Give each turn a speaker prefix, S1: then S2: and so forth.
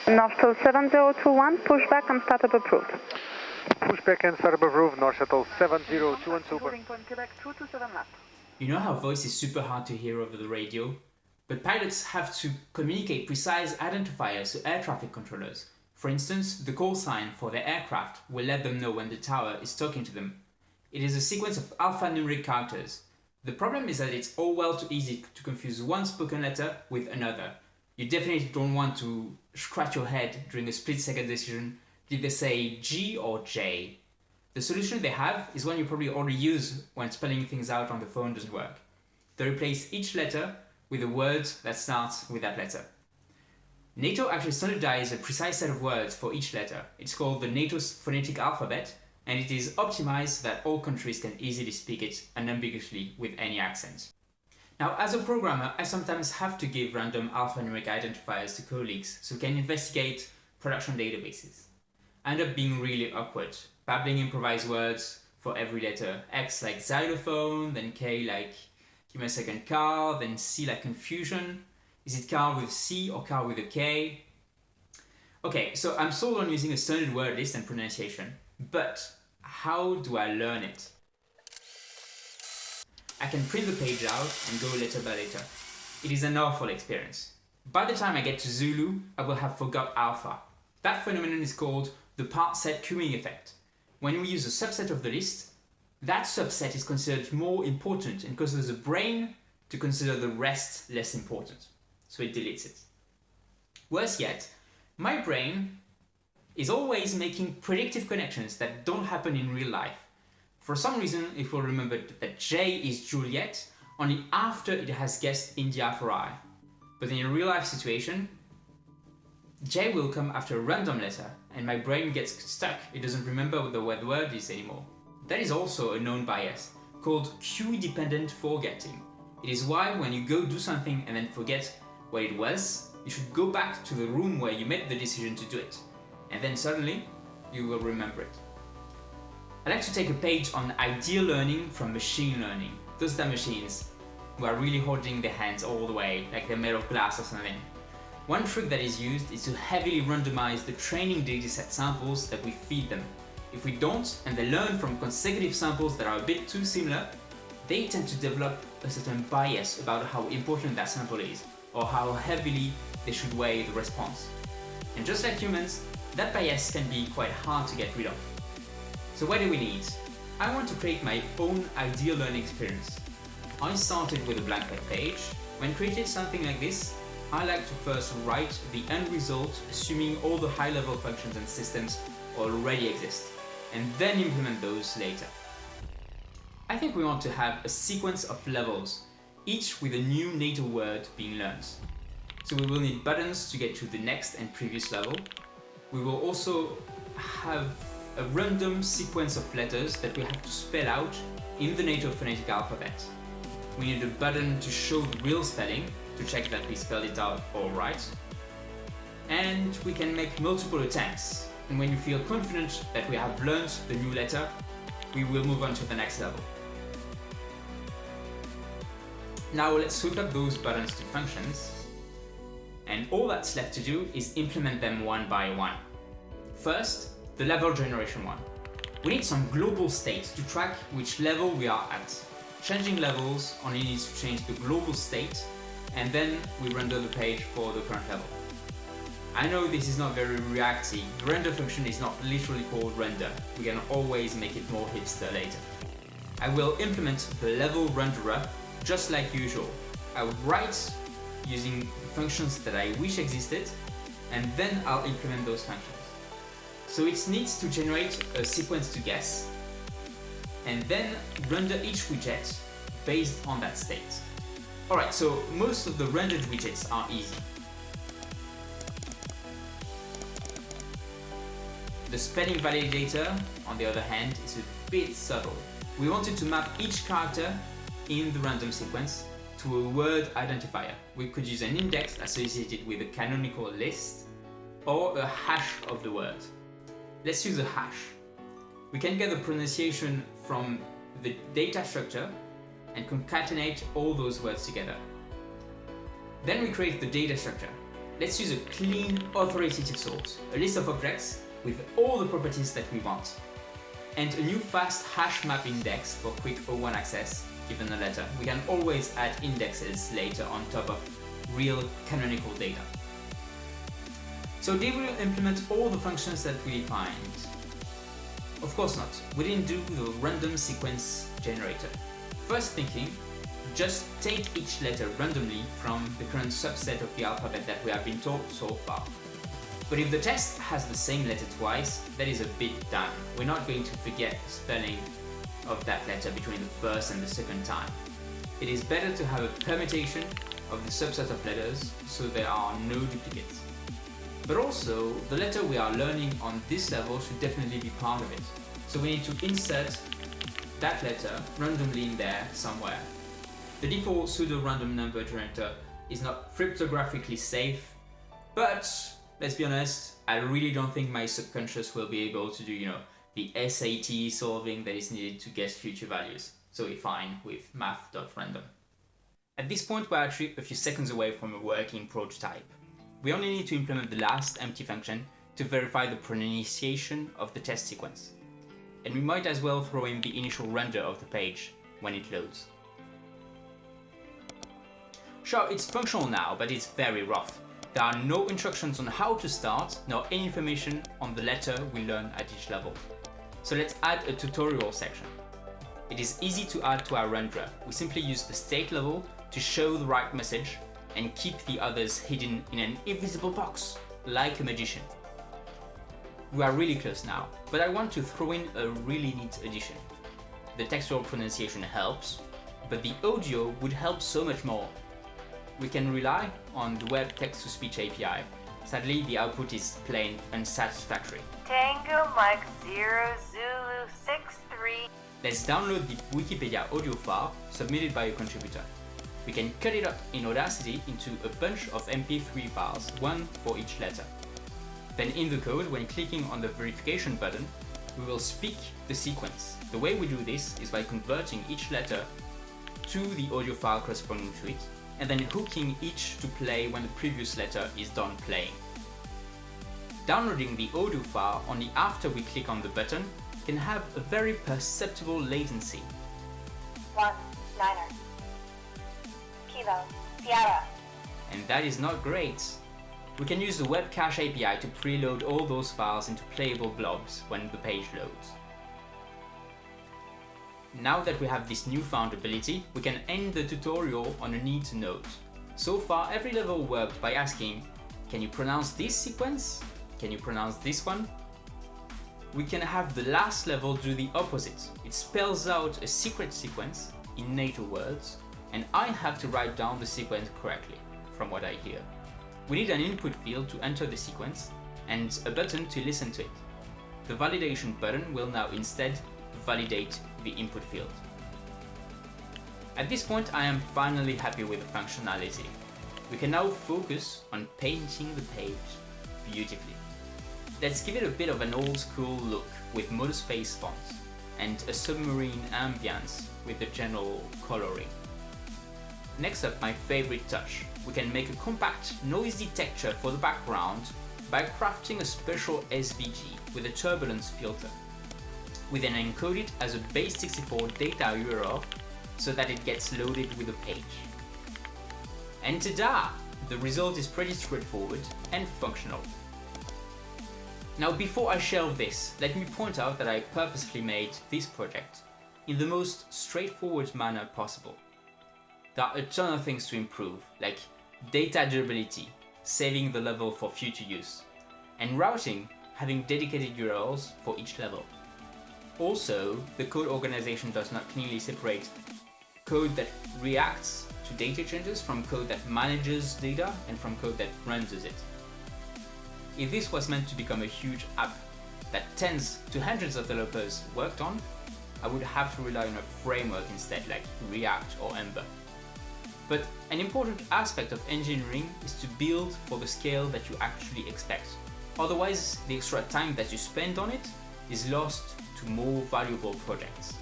S1: North Shuttle 7021, pushback and startup approved.
S2: Pushback and startup approved, North Shuttle 7021 super.
S3: You know how voice is super hard to hear over the radio? But pilots have to communicate precise identifiers to air traffic controllers. For instance, the call sign for their aircraft will let them know when the tower is talking to them. It is a sequence of alphanumeric characters. The problem is that it's all well too easy to confuse one spoken letter with another. You definitely don't want to scratch your head during a split-second decision. Did they say G or J? The solution they have is one you probably already use when spelling things out on the phone doesn't work. They replace each letter with a word that starts with that letter. NATO actually standardized a precise set of words for each letter. It's called the NATO's phonetic alphabet, and it is optimized so that all countries can easily speak it unambiguously with any accent. Now, as a programmer, I sometimes have to give random alphanumeric identifiers to colleagues so we can investigate production databases. I end up being really awkward, babbling improvised words for every letter. X like xylophone, then K like give me a second car, then C like confusion. Is it car with C or car with a K? Okay, so I'm sold on using a standard word list and pronunciation, but how do I learn it? I can print the page out and go letter by letter. It is an awful experience. By the time I get to Zulu, I will have forgot alpha. That phenomenon is called the part set queuing effect. When we use a subset of the list, that subset is considered more important and causes the brain to consider the rest less important. So it deletes it. Worse yet, my brain is always making predictive connections that don't happen in real life. For some reason, it will remember that J is Juliet only after it has guessed India for I. But in a real life situation, J will come after a random letter and my brain gets stuck. It doesn't remember what the word is anymore. That is also a known bias called cue-dependent forgetting. It is why when you go do something and then forget what it was, you should go back to the room where you made the decision to do it. And then suddenly, you will remember it. I like to take a page on ideal learning from machine learning. Those are machines who are really holding their hands all the way, like they're made of glass or something. One trick that is used is to heavily randomize the training dataset samples that we feed them. If we don't, and they learn from consecutive samples that are a bit too similar, they tend to develop a certain bias about how important that sample is, or how heavily they should weigh the response. And just like humans, that bias can be quite hard to get rid of. So what do we need? I want to create my own ideal learning experience. I started with a blank page. When created something like this, I like to first write the end result, assuming all the high-level functions and systems already exist, and then implement those later. I think we want to have a sequence of levels, each with a new NATO word being learned. So we will need buttons to get to the next and previous level. We will also have a random sequence of letters that we have to spell out in the NATO phonetic alphabet. We need a button to show the real spelling, to check that we spelled it out all right. And we can make multiple attempts. And when you feel confident that we have learned the new letter, we will move on to the next level. Now let's hook up those buttons to functions. And all that's left to do is implement them one by one. First, the level generation one. We need some global state to track which level we are at. Changing levels only needs to change the global state, and then we render the page for the current level. I know this is not very Reacty. The render function is not literally called render. We can always make it more hipster later. I will implement the level renderer just like usual. I will write using functions that I wish existed, and then I'll implement those functions. So it needs to generate a sequence to guess, and then render each widget based on that state. Alright, so most of the rendered widgets are easy. The spelling validator, on the other hand, is a bit subtle. We wanted to map each character in the random sequence to a word identifier. We could use an index associated with a canonical list or a hash of the word. Let's use a hash. We can get the pronunciation from the data structure and concatenate all those words together. Then we create the data structure. Let's use a clean, authoritative source, a list of objects with all the properties that we want, and a new fast hash map index for quick O1 access given the letter. We can always add indexes later on top of real canonical data. So did we implement all the functions that we defined? Of course not. We didn't do the random sequence generator. First thinking, just take each letter randomly from the current subset of the alphabet that we have been taught so far. But if the test has the same letter twice, that is a bit dumb. We're not going to forget the spelling of that letter between the first and the second time. It is better to have a permutation of the subset of letters so there are no duplicates. But also, the letter we are learning on this level should definitely be part of it. So we need to insert that letter randomly in there somewhere. The default pseudo-random number generator is not cryptographically safe, but let's be honest, I really don't think my subconscious will be able to do, the SAT solving that is needed to guess future values. So we're fine with math.random. At this point, we're actually a few seconds away from a working prototype. We only need to implement the last empty function to verify the pronunciation of the test sequence. And we might as well throw in the initial render of the page when it loads. Sure, it's functional now, but it's very rough. There are no instructions on how to start, nor any information on the letter we learn at each level. So let's add a tutorial section. It is easy to add to our renderer. We simply use the state level to show the right message and keep the others hidden in an invisible box, like a magician. We are really close now, but I want to throw in a really neat addition. The textual pronunciation helps, but the audio would help so much more. We can rely on the web text-to-speech API. Sadly, the output is plain unsatisfactory.
S4: Tango Mike 0 Zulu 63.
S3: Let's download the Wikipedia audio file submitted by a contributor. We can cut it up in Audacity into a bunch of MP3 files, one for each letter. Then in the code, when clicking on the verification button, we will speak the sequence. The way we do this is by converting each letter to the audio file corresponding to it, and then hooking each to play when the previous letter is done playing. Downloading the audio file only after we click on the button can have a very perceptible latency.
S4: 1 Niner. Kilo Sierra.
S3: And that is not great. We can use the web cache API to preload all those files into playable blobs when the page loads. Now that we have this newfound ability, we can end the tutorial on a neat note. So far, every level worked by asking, can you pronounce this sequence? Can you pronounce this one? We can have the last level do the opposite. It spells out a secret sequence in NATO words, and I have to write down the sequence correctly, from what I hear. We need an input field to enter the sequence, and a button to listen to it. The validation button will now instead validate the input field. At this point, I am finally happy with the functionality. We can now focus on painting the page beautifully. Let's give it a bit of an old school look with monospace fonts and a submarine ambience with the general coloring. Next up, my favorite touch. We can make a compact, noisy texture for the background by crafting a special SVG with a turbulence filter. We then encode it as a base64 data URL so that it gets loaded with the page. And ta-da! The result is pretty straightforward and functional. Now, before I shelve this, let me point out that I purposefully made this project in the most straightforward manner possible. There are a ton of things to improve, like data durability, saving the level for future use, and routing, having dedicated URLs for each level. Also, the code organization does not clearly separate code that reacts to data changes from code that manages data and from code that renders it. If this was meant to become a huge app that tens to hundreds of developers worked on, I would have to rely on a framework instead, like React or Ember. But an important aspect of engineering is to build for the scale that you actually expect. Otherwise, the extra time that you spend on it is lost to more valuable projects.